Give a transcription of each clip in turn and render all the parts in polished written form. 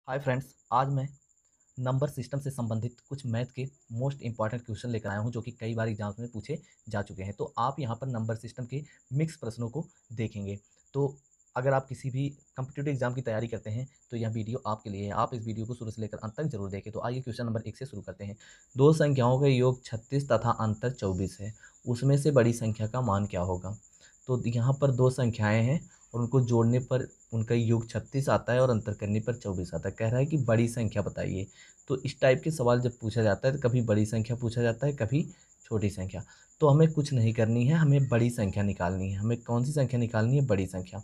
Hi friends, आज मैं number system से संबंधित कुछ मैथ के मोस्ट इंपॉर्टेंट क्वेश्चन लेकर आया हूं जो कि कई बार एग्जाम्स में पूछे जा चुके हैं। तो आप यहां पर नंबर सिस्टम के मिक्स प्रश्नों को देखेंगे। तो अगर आप किसी भी कॉम्पिटिटिव एग्जाम की तैयारी करते हैं तो यह वीडियो आपके लिए है। आप इस वीडियो को शुरू से लेकर अंत तक जरूर देखें। तो आइए क्वेश्चन नंबर 1 से शुरू करते हैं। दो संख्याओं का योग 36 तथा अंतर 24 है, उसमें से बड़ी संख्या का मान क्या होगा। तो यहाँ पर दो संख्याएं हैं और उनको जोड़ने पर उनका योग 36 आता है और अंतर करने पर 24 आता है। कह रहा है कि बड़ी संख्या बताइए। तो इस टाइप के सवाल जब पूछा जाता है तो कभी बड़ी संख्या पूछा जाता है, कभी छोटी संख्या। तो हमें कुछ नहीं करनी है, हमें बड़ी संख्या निकालनी है। हमें कौन सी संख्या निकालनी है? बड़ी संख्या।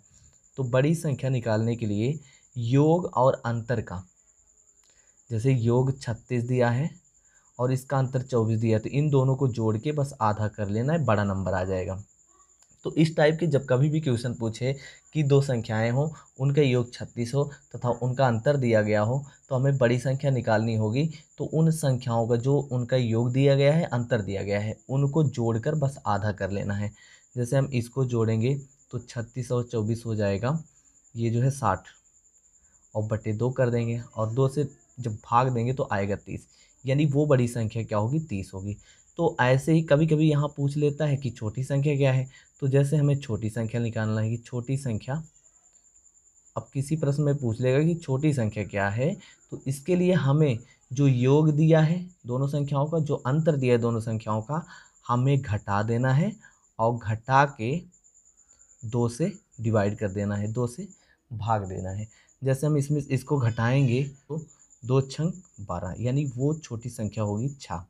तो बड़ी संख्या निकालने के लिए योग और अंतर का, जैसे योग 36 दिया है और इसका अंतर 24 दिया है, तो इन दोनों को जोड़ के बस आधा कर लेना है, बड़ा नंबर आ जाएगा। तो इस टाइप के जब कभी भी क्वेश्चन पूछे कि दो संख्याएं हो, उनका योग 36 हो तथा उनका अंतर दिया गया हो, तो हमें बड़ी संख्या निकालनी होगी। तो उन संख्याओं का जो उनका योग दिया गया है, अंतर दिया गया है, उनको जोड़कर बस आधा कर लेना है। जैसे हम इसको जोड़ेंगे तो 36 और 24 हो जाएगा, ये जो है 60, और बटे 2 कर देंगे और 2 से जब भाग देंगे तो आएगा 30, यानी वो बड़ी संख्या क्या होगी? 30 होगी। तो ऐसे ही कभी कभी यहाँ पूछ लेता है कि छोटी संख्या क्या है। तो जैसे हमें छोटी संख्या निकालना है कि छोटी संख्या, अब किसी प्रश्न में पूछ लेगा कि छोटी संख्या क्या है, तो इसके लिए हमें जो योग दिया है दोनों संख्याओं का, जो अंतर दिया है दोनों संख्याओं का, हमें घटा देना है और घटा के 2 से डिवाइड कर देना है, 2 से भाग देना है। जैसे हम इसमें इसको घटाएंगे तो 2 छंग 12, यानी वो छोटी संख्या होगी 6।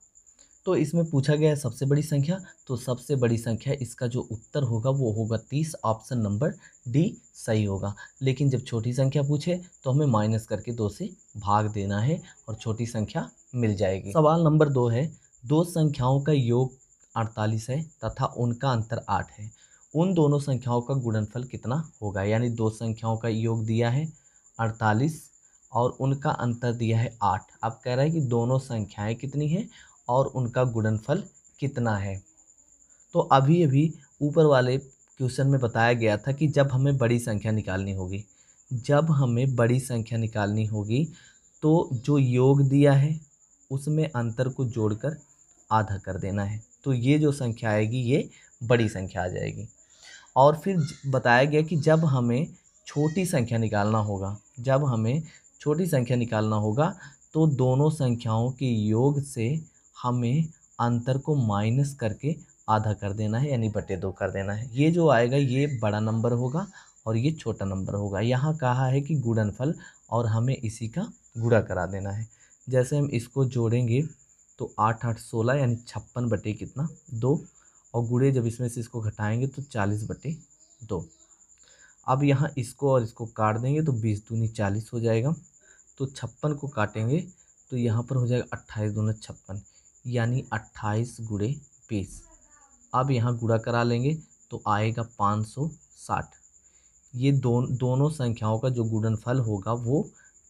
तो इसमें पूछा गया है सबसे बड़ी संख्या, तो सबसे बड़ी संख्या इसका जो उत्तर होगा वो होगा 30। ऑप्शन नंबर डी सही होगा। लेकिन जब छोटी संख्या पूछे तो हमें माइनस करके 2 से भाग देना है और छोटी संख्या मिल जाएगी। सवाल नंबर 2 है, दो संख्याओं का योग 48 है तथा उनका अंतर 8 है, उन दोनों संख्याओं का गुणनफल कितना होगा। यानी दो संख्याओं का योग दिया है 48 और उनका अंतर दिया है 8। अब कह रहा है कि दोनों संख्याएं कितनी हैं और उनका गुणनफल कितना है। तो अभी अभी ऊपर वाले क्वेश्चन में बताया गया था कि जब हमें बड़ी संख्या निकालनी होगी, जब हमें बड़ी संख्या निकालनी होगी तो जो योग दिया है उसमें अंतर को जोड़कर आधा कर देना है। तो ये जो संख्या आएगी ये बड़ी संख्या आ जाएगी। और फिर बताया गया कि जब हमें छोटी संख्या निकालना होगा, जब हमें छोटी संख्या निकालना होगा तो दोनों संख्याओं के योग से हमें अंतर को माइनस करके आधा कर देना है, यानी बटे 2 कर देना है। ये जो आएगा ये बड़ा नंबर होगा और ये छोटा नंबर होगा। यहाँ कहा है कि गुणनफल और हमें इसी का गुणा करा देना है। जैसे हम इसको जोड़ेंगे तो 8 8 16, यानी 56 बटे कितना? 2, और गुणे जब इसमें से इसको घटाएंगे तो 40 बटे 2। अब यहाँ इसको और इसको काट देंगे तो 20 दूनी 40 हो जाएगा। तो 56 को काटेंगे तो यहाँ पर हो जाएगा 28 दूना 56, यानी 28 गुणे 20। अब यहाँ गुणा करा लेंगे तो आएगा 560। ये दोनों संख्याओं का जो गुणनफल होगा वो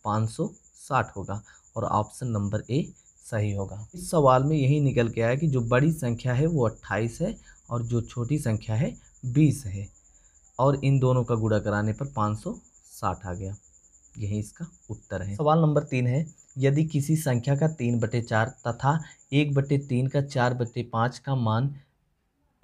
560 होगा और ऑप्शन नंबर ए सही होगा। इस सवाल में यही निकल के आया कि जो बड़ी संख्या है वो 28 है और जो छोटी संख्या है 20 है, और इन दोनों का गुणा कराने पर 560 आ गया। यही इसका उत्तर है। सवाल नंबर 3 है, यदि किसी संख्या का 3/4 तथा 1/3 का 4/5 का मान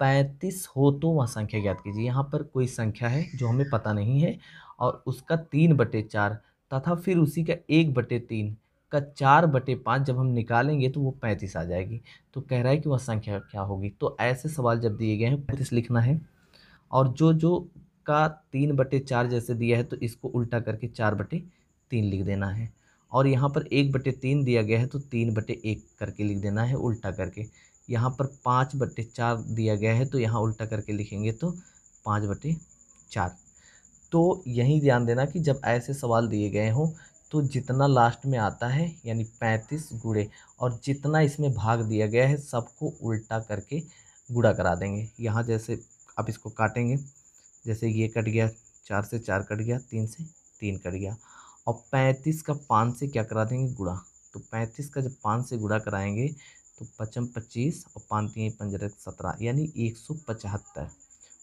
35 हो तो वह संख्या ज्ञात कीजिए। यहाँ पर कोई संख्या है जो हमें पता नहीं है और उसका 3/4 तथा फिर उसी का 1/3 का 4/5 जब हम निकालेंगे तो वो 35 आ जाएगी। तो कह रहा है कि वह संख्या क्या होगी। तो ऐसे सवाल जब दिए गए हैं 35 लिखना है, और जो का 3/4 जैसे दिया है तो इसको उल्टा करके 4/3 लिख देना है। और यहाँ पर 1/3 दिया गया है तो 3/1 करके लिख देना है उल्टा करके। यहाँ पर 5/4 दिया गया है तो यहाँ उल्टा करके लिखेंगे तो 5/4। तो यही ध्यान देना कि जब ऐसे सवाल दिए गए हों तो जितना लास्ट में आता है यानी 35 गुणे और जितना इसमें भाग दिया गया है सबको उल्टा करके गुणा करा देंगे। यहाँ जैसे अब इसको काटेंगे, जैसे ये कट गया, 4 से 4 कट गया, 3 से 3 कट गया, और 35 का 5 से क्या करा देंगे? गुणा। तो 35 का जब 5 से गुणा कराएंगे तो 5 25 और 5 3 15 17, यानी 175।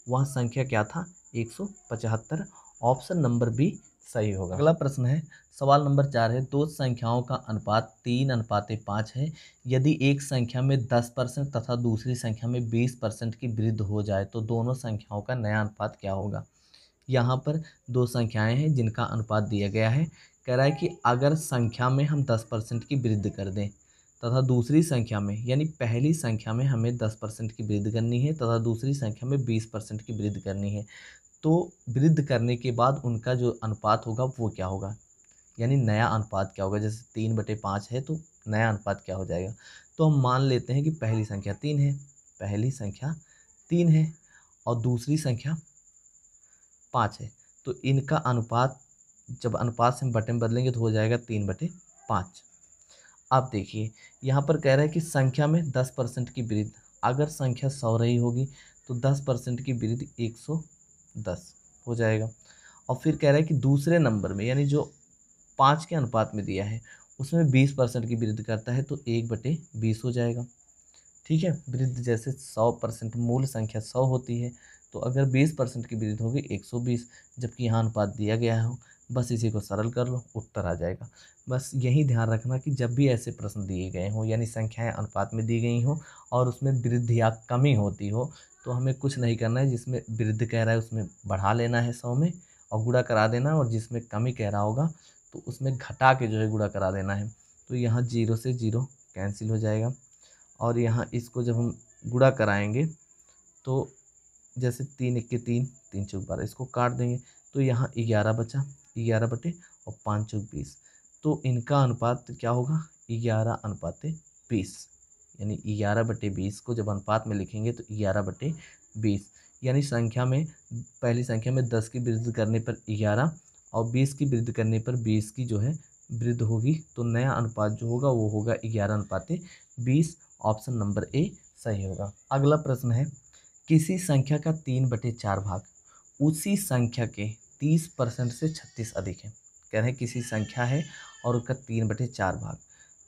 वह संख्या क्या था? 175। ऑप्शन नंबर बी सही होगा। अगला प्रश्न है, सवाल नंबर 4 है, दो संख्याओं का अनुपात 3:5 है। यदि एक संख्या में 10% तथा दूसरी संख्या में 20% की वृद्धि हो जाए तो दोनों संख्याओं का नया अनुपात क्या होगा। यहाँ पर दो संख्याएं हैं जिनका अनुपात दिया गया है। कह रहा है कि अगर संख्या में हम 10% की वृद्धि कर दें तथा दूसरी संख्या में, यानी पहली संख्या में हमें 10% की वृद्धि करनी है तथा दूसरी संख्या में 20% की वृद्धि करनी है, तो वृद्धि करने के बाद उनका जो अनुपात होगा वो क्या होगा, यानी नया अनुपात क्या होगा। जैसे 3/5 है तो नया अनुपात क्या हो जाएगा। तो हम मान लेते हैं कि पहली संख्या 3 है, पहली संख्या 3 है और दूसरी संख्या 5 है, तो इनका अनुपात जब अनुपात से हम बटे में बदलेंगे तो हो जाएगा 3/5। अब देखिए यहाँ पर कह रहा है कि संख्या में 10% की वृद्धि, अगर संख्या 100 रही होगी तो 10% की वृद्धि 110 हो जाएगा। और फिर कह रहा है कि दूसरे नंबर में, यानी जो 5 के अनुपात में दिया है उसमें 20% की वृद्धि करता है तो 1/20 हो जाएगा। ठीक है, वृद्धि जैसे 100% मूल संख्या 100 होती है, तो अगर 20% की वृद्धि होगी 120, जबकि यहाँ अनुपात दिया गया हो। बस इसी को सरल कर लो, उत्तर आ जाएगा। बस यही ध्यान रखना कि जब भी ऐसे प्रश्न दिए गए हों, यानी संख्याएं अनुपात में दी गई हों और उसमें वृद्धि या कमी होती हो, तो हमें कुछ नहीं करना है। जिसमें वृद्धि कह रहा है उसमें बढ़ा लेना है 100 में और गुणा करा देना, और जिसमें कमी कह रहा होगा तो उसमें घटा के जो है गुणा करा देना है। तो यहाँ 0 से 0 कैंसिल हो जाएगा और यहाँ इसको जब हम गुणा कराएंगे तो जैसे 3 × 1 = 3, 3 × 12, इसको काट देंगे तो यहाँ 11 बचा, 11 और 5 × 20, तो इनका अनुपात क्या होगा 11:20, यानी 11/20 को जब अनुपात में लिखेंगे तो 11/20, यानी संख्या में पहली संख्या में 10 की वृद्धि करने पर 11 और 20 की वृद्धि करने पर 20 की जो है वृद्धि होगी, तो नया अनुपात जो होगा वो होगा 11:20। ऑप्शन नंबर ए सही होगा। अगला प्रश्न है, किसी संख्या का 3/4 भाग उसी संख्या के 30% से 36 अधिक है। कह रहे हैं किसी संख्या है और उसका 3/4 भाग,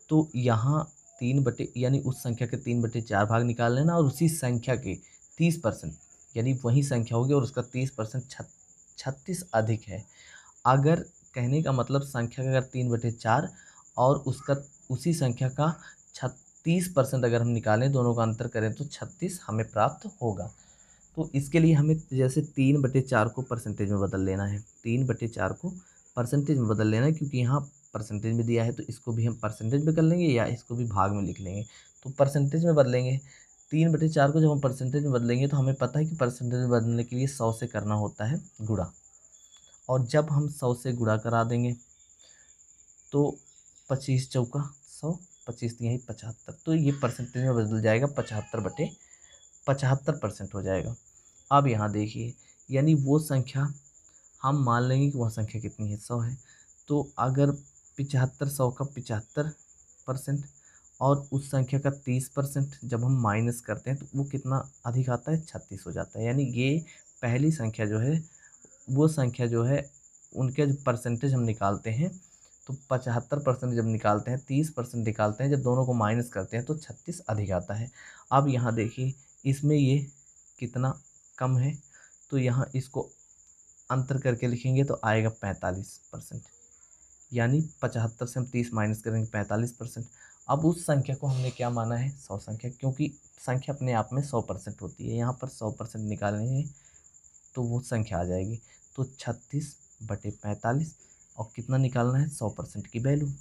तो यहाँ यानी उस संख्या के 3/4 भाग निकाल लेना और उसी संख्या के 30%, यानी वही संख्या होगी और उसका 30% 36 अधिक है। अगर कहने का मतलब संख्या का अगर 3/4 और उसका उसी संख्या का 36% अगर हम निकालें, दोनों का अंतर करें तो 36 हमें प्राप्त होगा। तो इसके लिए हमें जैसे 3/4 को परसेंटेज में बदल लेना है, 3/4 को परसेंटेज में बदल लेना है, क्योंकि यहाँ परसेंटेज में दिया है तो इसको भी हम परसेंटेज में कर लेंगे या इसको भी भाग में लिख लेंगे। तो परसेंटेज में बदलेंगे, 3/4 को जब हम परसेंटेज में बदलेंगे तो हमें पता है कि परसेंटेज में बदलने के लिए 100 से करना होता है गुणा, और जब हम 100 से गुणा करा देंगे तो 25 चौका 100, 25 यही 75, तो ये परसेंटेज में बदल जाएगा 75/75% हो जाएगा। अब यहाँ देखिए, यानी वो संख्या हम मान लेंगे कि वह संख्या कितनी है 100 है, तो अगर 75 100 का 75% और उस संख्या का 30% जब हम माइनस करते हैं तो वो कितना अधिक आता है 36 हो जाता है। यानी ये पहली संख्या जो है वो संख्या जो है उनके जो परसेंटेज हम निकालते हैं तो 75% जब निकालते हैं 30% निकालते हैं, जब दोनों को माइनस करते हैं तो 36 अधिक आता है। अब यहाँ देखिए इसमें ये कितना कम है, तो यहाँ इसको अंतर करके लिखेंगे तो आएगा 45%, यानी 75 से हम 30 माइनस करेंगे 45%। अब उस संख्या को हमने क्या माना है 100 संख्या, क्योंकि संख्या अपने आप में 100% होती है, यहाँ पर 100% निकालेंगे तो वो संख्या आ जाएगी। तो 36/45 और कितना निकालना है 100% की वैल्यू,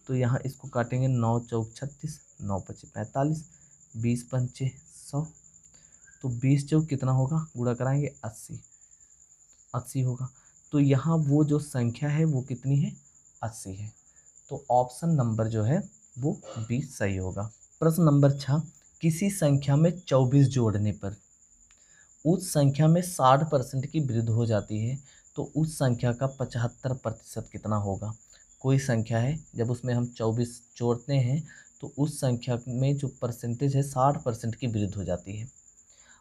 तो यहाँ इसको काटेंगे 9 चौक 36, 9 पचे 45, 20 पंचे 100, तो 20 चौक कितना होगा गुणा कराएंगे 80 होगा। तो यहाँ वो जो संख्या है वो कितनी है 80 है, तो ऑप्शन नंबर जो है वो 20 सही होगा। प्रश्न नंबर 6, किसी संख्या में 24 जोड़ने पर उस संख्या में 60% की वृद्धि हो जाती है तो उस संख्या का 75% कितना होगा। कोई संख्या है, जब उसमें हम 24 जोड़ते हैं तो उस संख्या में जो परसेंटेज है 60% की वृद्धि हो जाती है।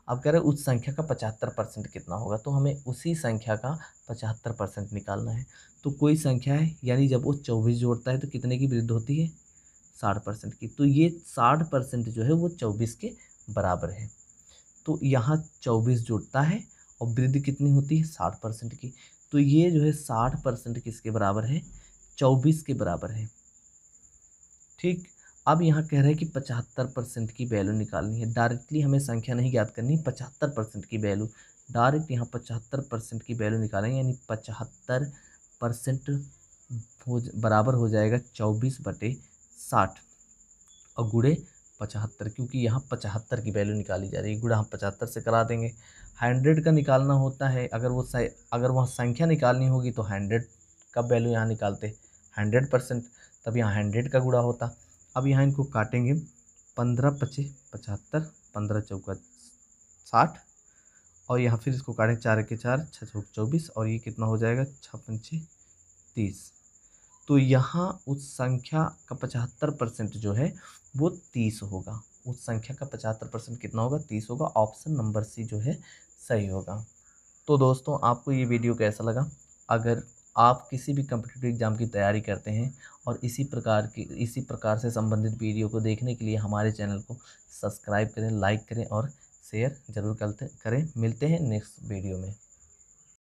अब कह रहे हैं उस संख्या का 75% कितना होगा, तो हमें उसी संख्या का 75% निकालना है। तो कोई संख्या है, यानी जब वो 24 जोड़ता है तो कितने की वृद्धि होती है 60% की, तो ये 60% जो है वो 24 के बराबर है। तो यहाँ 24 जुड़ता है और वृद्धि कितनी होती है 60% की, तो ये जो है 60% किसके बराबर है, 24 के बराबर है। ठीक, अब यहाँ कह रहे हैं कि 75% की वैल्यू निकालनी है। डायरेक्टली हमें संख्या नहीं ज्ञात करनी, 75% की वैल्यू डायरेक्ट यहाँ 75% की वैल्यू निकालेंगे, यानी 75% बराबर हो जाएगा 24/60 और गुणे 75, क्योंकि यहाँ 75 की वैल्यू निकाली जा रही है, गुणा हम 75 से करा देंगे। 100 का निकालना होता है, अगर वहाँ संख्या निकालनी होगी तो 100 का वैल्यू यहाँ निकालते 100%, तब यहाँ 100 का गुणा होता। अब यहाँ इनको काटेंगे, 15×5 75, 15×4 60 और यहाँ फिर इसको काटें 4×4 6×4 24 और ये कितना हो जाएगा 6×5 30। तो यहाँ उस संख्या का 75% जो है वो 30 होगा। उस संख्या का 75% कितना होगा, 30 होगा। ऑप्शन नंबर सी जो है सही होगा। तो दोस्तों आपको ये वीडियो कैसा लगा? अगर आप किसी भी कम्पिटिटिव एग्ज़ाम की तैयारी करते हैं और इसी प्रकार से संबंधित वीडियो को देखने के लिए हमारे चैनल को सब्सक्राइब करें, लाइक करें और शेयर ज़रूर करें। मिलते हैं नेक्स्ट वीडियो में।